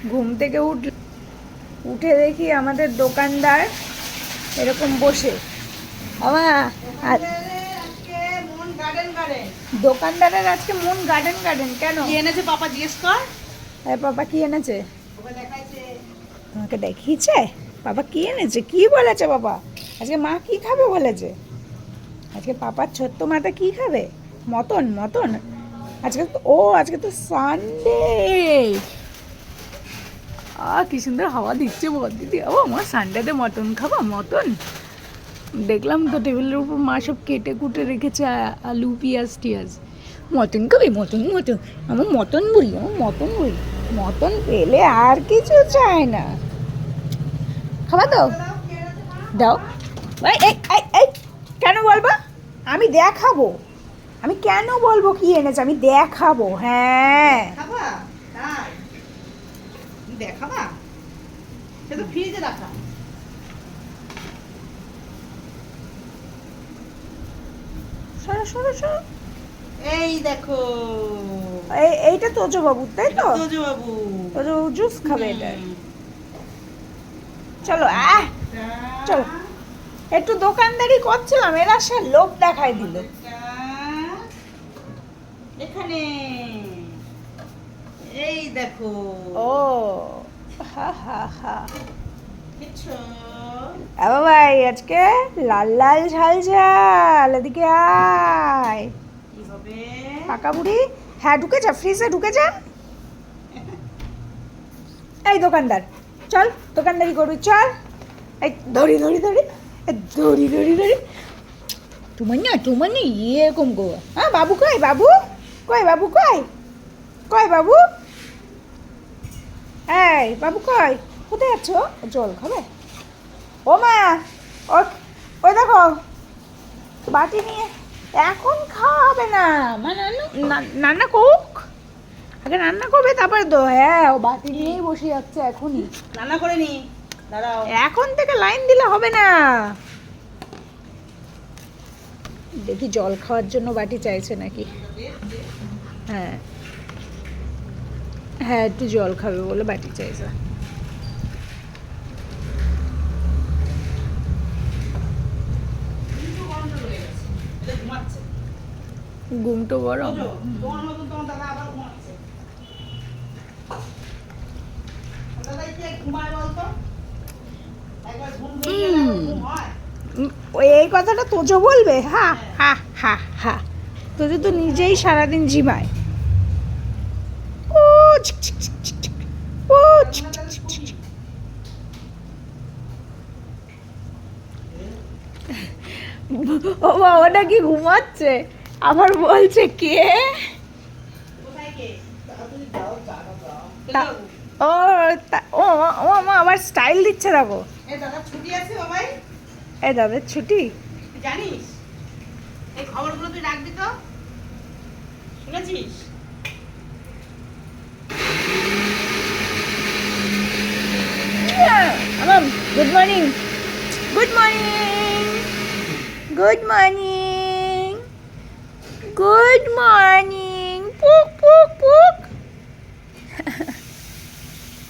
ঘুম থেকে উঠে দেখি আমাদের দোকানদার এরকম বসে। দোকানদারের আজকে মন গার্ডেন গার্ডেন। কেন কি এনেছে পাপা জিজ্ঞেস কর। পাপা কি এনেছে? তোমাকে দেখিয়েছে বাবা কি এনেছে? কি বলেছে বাবা? আজকে মা কি খাবে বলেছে? আজকে পাপার ছোট্ট মাটা কি খাবে? Mutton mutton. আজকে তো সানডে। কি সুন্দর হাওয়া দিচ্ছে বল দিদি। আমার সানডেতে মটন খাবা? মটন দেখলাম তো টেবিলের উপর মা সব কেটে কুটে রেখেছে, আলু পেঁয়াজ টিয়াজ। মটন খাবে? Mutton mutton. আমার মটন বলি, মটন পেলে আর কিছু চাই না। খাবা তো দাও। এই কেন বলবো? আমি দেখাবো। আমি কেন বলবো কি এনেছে? আমি দেখাবো। হ্যাঁ দেখাবা, সে তো ফ্রিজে রাখা। সরো সরো সরো। এই দেখো, এইটা তোজো বাবু, তাই তো? তোজো বাবু জুস খাবে এটা। চলো চলো, একটু দোকানদারি করছিলাম, এরা সে লোভ দেখায় দিল। এখানে এই দেখো। ও হা হা হা। কিছু ভাই আজকে লাল লাল ঝাল ঝাল, এদিকে আয়। কি হবে? পাকা বুড়ি, হ্যাঁ ঢুকে যা, ফ্রিজে ঢুকে যা। এই দোকানদার, চল দোকানদারি করবি, চল। এই ধরি ধরি ধরি ধরি ধরি ধরি। তোমার না এরকম গো। হ্যাঁ বাবু কই? বাবু কই? বাবু কই? কই বাবু? এই বাবু কই? কোথায় যাচ্ছ? জল খাবে? ও মা, ওই দেখো বাটি নিয়ে। এখন খাওয়া হবে না, মানে রান্না কোক, আগে রান্না করবে তারপরে তো। হ্যাঁ ও বাটি নিয়েই বসে যাচ্ছে এখনই। রান্না করে নি, দাঁড়াও। এখন থেকে লাইন দিলে হবে না। দেখি জল খাওয়ার জন্য বাটি চাইছে নাকি। হ্যাঁ হ্যাঁ, একটু জল খাবে বলে বাটি চাইছে। ঘুমটো বড়। তোমার মতন তোমার দাদা আবার ঘুমাচ্ছে। দাদা কি ঘুমায় বলতো? একবার ঘুম ভেঙে গেলে ঘুম হয়? এই কথাটা তোজো বলবে? হা হা হা হা। তোজো তো নিজেই সারাদিন জিমায়। ও ছিক ছিক ছিক ছিক ছিক। ও ছিক ছিক ছিক ছিক। ও বাবা নাকি ঘুমাচ্ছে, আবার বলছে কে? কোথায় কে? তুমি যাও, জায়গা যাও। ও ও ও মা আবার স্টাইল দিচ্ছে দেখো। এই দাদা ছুটি আছে বাবাই? এই দাদার ছুটি? তুই জানিস? এই খবরগুলো তুই রাখবি তো, শুনেছিস? আমার good morning, good morning, good morning, good morning. পুক পুক পুক।